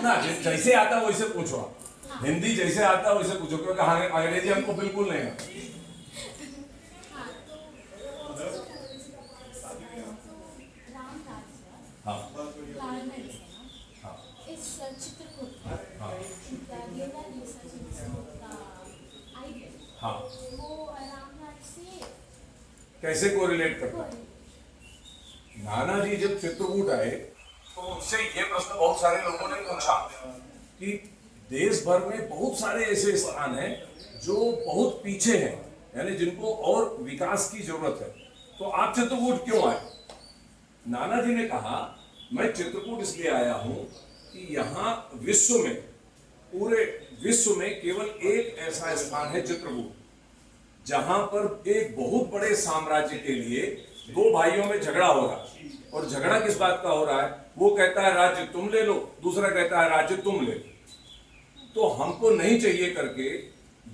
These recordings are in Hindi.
जितना जैसे आता वैसे पूछो आप, हिंदी जैसे आता वैसे पूछो, क्योंकि अंग्रेजी हमको बिल्कुल नहीं आता। हाँ हाँ इस चित्रकूट हाँ हाँ, वो रामराज से कैसे कोरिलेट करता है? नाना जी जब चित्रकूट आए तो उनसे ये प्रश्न बहुत सारे लोगों ने पूछा कि देश भर में बहुत सारे ऐसे स्थान हैं जो बहुत पीछे हैं, यानी जिनको और विकास की जरूरत है, तो आप चित्रकूट क्यों आए? नाना जी ने कहा, मैं चित्रकूट इसलिए आया हूं कि यहाँ विश्व में, पूरे विश्व में केवल एक ऐसा स्थान है चित्रकूट, जहां पर एक बहुत बड़े साम्राज्य के लिए दो भाइयों में झगड़ा हो रहा है। और झगड़ा किस बात का हो रहा है? वो कहता है राज्य तुम ले लो, दूसरा कहता है राज्य तुम ले लो। तो हमको नहीं चाहिए करके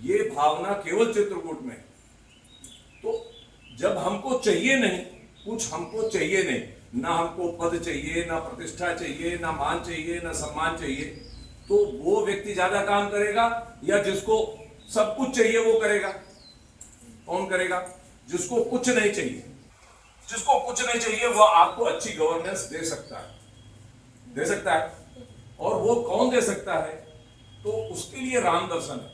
ये भावना केवल चित्रकूट में। तो जब हमको चाहिए नहीं, कुछ हमको चाहिए नहीं, ना हमको पद चाहिए, ना प्रतिष्ठा चाहिए, ना मान चाहिए, ना सम्मान चाहिए, तो वो व्यक्ति ज्यादा काम करेगा या जिसको सब कुछ चाहिए वो करेगा? कौन करेगा? जिसको कुछ नहीं चाहिए। जिसको कुछ नहीं चाहिए वो आपको अच्छी गवर्नेंस दे सकता है, दे सकता है। और वो कौन दे सकता है? तो उसके लिए राम दर्शन है।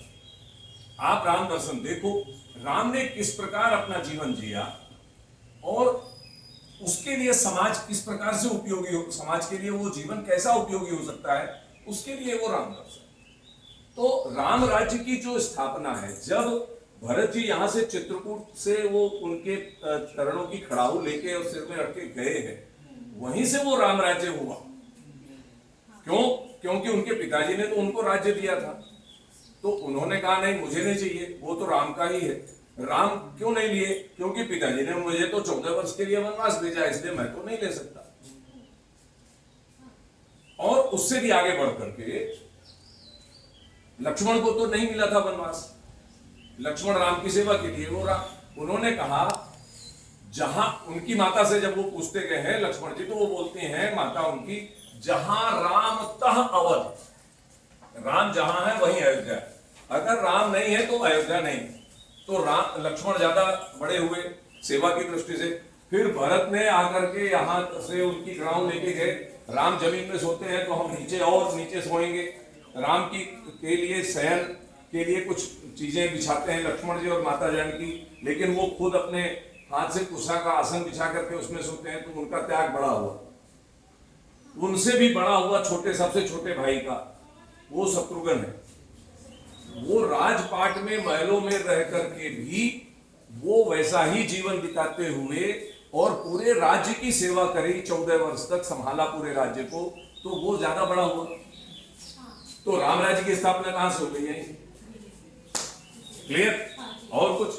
आप राम दर्शन देखो, राम ने किस प्रकार अपना जीवन जिया और उसके लिए समाज किस प्रकार से उपयोगी हो, समाज के लिए वो जीवन कैसा उपयोगी हो सकता है, उसके लिए वो राम दर्शन। तो राम राज्य की जो स्थापना है, जब भरत जी यहाँ से चित्रकूट से वो उनके चरणों की खड़ाऊ लेके और सिर में रख के गए हैं, वहीं से वो राम राज्य हुआ। क्यों? क्योंकि उनके पिताजी ने तो उनको राज्य दिया था, तो उन्होंने कहा नहीं मुझे नहीं चाहिए, वो तो राम का ही है। राम क्यों नहीं लिए? क्योंकि पिताजी ने मुझे तो 14 वर्ष के लिए वनवास भेजा, इसलिए मैं तो नहीं ले सकता। और उससे भी आगे बढ़ करके लक्ष्मण को तो नहीं मिला था वनवास, लक्ष्मण राम की सेवा के लिए वो राम। उन्होंने कहा, जहां उनकी माता से जब वो पूछते गए हैं लक्ष्मण जी, तो वो बोलते हैं माता उनकी, जहां राम तह अवध, राम जहां है वहीं अयोध्या। अगर राम नहीं है तो अयोध्या नहीं। तो राम लक्ष्मण ज्यादा बड़े हुए सेवा की दृष्टि से। फिर भरत ने आकर के यहां से उनकी ग्राउंड लेके गए, राम जमीन में सोते हैं तो हम नीचे और नीचे सोएंगे। राम की के लिए शयन के लिए कुछ चीजें बिछाते हैं लक्ष्मण जी और माता जानकी, लेकिन वो खुद अपने हाथ से कुशा का आसन बिछा करके उसमें सोते हैं, तो उनका त्याग बड़ा हुआ। उनसे भी बड़ा हुआ छोटे, सबसे छोटे भाई का, वो शत्रुघ्न है। वो राजपाट में महलों में रह करके भी वो वैसा ही जीवन बिताते हुए और पूरे राज्य की सेवा करी, 14 वर्ष तक संभाला पूरे राज्य को, तो वो ज्यादा बड़ा हुआ। तो राम राज्य की स्थापना कहां से हो गई है? क्लियर? और कुछ?